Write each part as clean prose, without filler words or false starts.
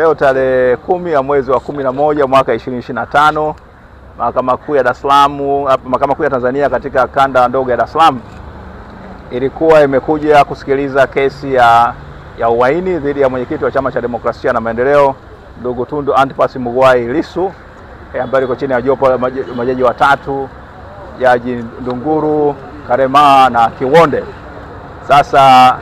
Leo tarehe 10 ya mwezi wa 11 mwaka 2025, Mahakama Kuu ya Dar es Salaam, Mahakama Kuu ya Tanzania katika kanda ndogo ya Dar es Salaam ilikuwa imekuja kusikiliza kesi ya uhaini dhidi ya mwenyekiti wa Chama cha Demokrasia na Maendeleo ndugu Tundu Antipas Mughwai Lissu, ambaye iko chini ya jopo la majaji watatu, Jaji Ndunguru, Karema na Kiwonde. Sasa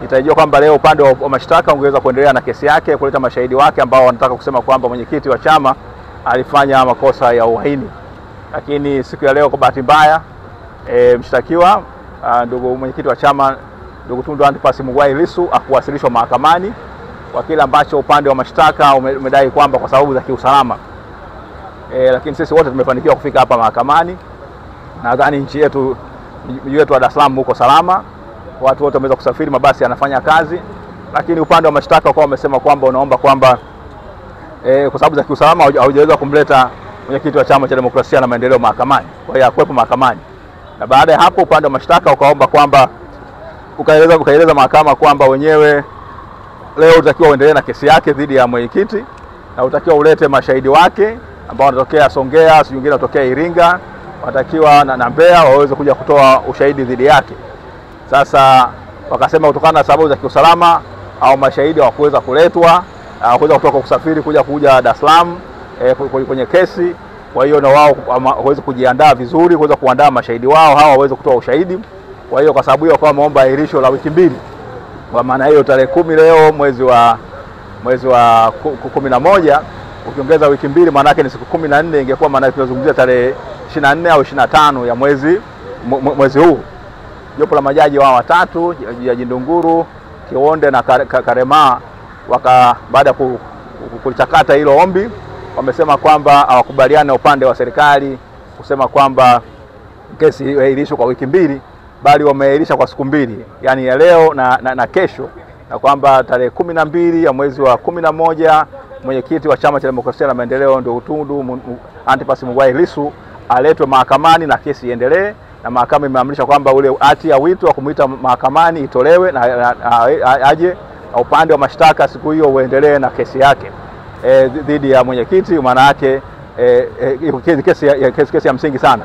itajua kwamba leo upande wa mashtaka ungeweza kuendelea na kesi yake, kuleta mashahidi wake ambao wanataka kusema kwamba mwenyekiti wa chama alifanya makosa ya uhaini. Lakini siku ya leo kwa bahati mbaya mshtakiwa ndugu mwenyekiti wa chama ndugu Tundu Antipas Mughwai Lissu akuwasilishwa mahakamani kwa kile ambacho upande wa mashtaka umedai kwamba kwa sababu za kiusalama. Lakini sisi wote tumefanikiwa kufika hapa mahakamani. Nadhani nchi yetu wa Dar es Salaam uko salama. Watu wote wameweza kusafiri, mabasi yanafanya kazi. Lakini upande wa mashtaka kwa wamesema kwamba unaomba kwamba kwa sababu za kiusalama haujaweza kumleta mwenyekiti wa Chama cha Demokrasia na Maendeleo mahakamani, kwa hiyo hakuwepo mahakamani. Na baada ya hapo upande wa mashtaka ukaomba kwamba ukaeleza mahakama kwamba wenyewe leo utakiwa uendelee na kesi yake dhidi ya mwenyekiti na utakiwa ulete mashahidi wake ambao wanatokea Songea, si wengine wanatokea Iringa, watakiwa na Mbeya waweze kuja kutoa ushahidi dhidi yake. Sasa wakasema kutokana na sababu za kiusalama au mashahidi hawakuweza kuletwa, hawakuweza kutoka kusafiri kuja Dar es Salaam kwenye kesi. Kwa hiyo na wao waweze kujiandaa vizuri, kuweza kuandaa mashahidi wao hawa waweze kutoa ushahidi. Kwa hiyo kwa sababu hiyo kwa wameomba ahirisho la wiki mbili. Kwa maana hiyo tarehe 10 leo mwezi wa 11 ukiongeza wiki mbili maana yake ni siku 14, ingekuwa maana tunazungumzia tarehe 24 au 25 ya mwezi huu. Jopo la majaji wao watatu, Jaji Ndunguru, Kiwonde na Karema, baada ya kulichakata hilo ombi wamesema kwamba hawakubaliana na upande wa serikali kusema kwamba kesi iahirishwe kwa wiki mbili, bali wameahirisha kwa siku mbili, yani ya leo na kesho, na kwamba tarehe 12 ya mwezi wa 11 mwenyekiti wa Chama cha Demokrasia na Maendeleo ndio Tundu Antipas Mughwai Lissu aletwe mahakamani na kesi iendelee. Na mahakama imeamrisha kwamba ule hati ya wito wa kumuita mahakamani itolewe na aje, na upande wa mashtaka siku hiyo uendelee na kesi yake dhidi ya mwenyekiti. Maana yake kesi ya msingi sana.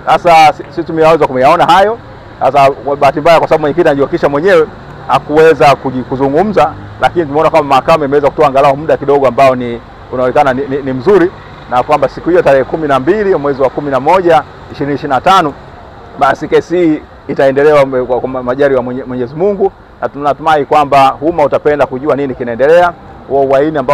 Sasa sisi tumeweza kuyaona hayo. Sasa bahati mbaya kwa sababu mwenyekiti anajiwakilisha mwenyewe hakuweza kuzungumza, lakini tumeona kwamba mahakama imeweza kutoa angalau muda kidogo ambao unaonekana ni mzuri, na kwamba siku hiyo tarehe 12 mwezi wa 11 2025 basi kesi hii itaendelewa kwa majaliwa ya Mwenyezi Mungu, na tunatumai kwamba umma utapenda kujua nini kinaendelea, huo uhaini ambao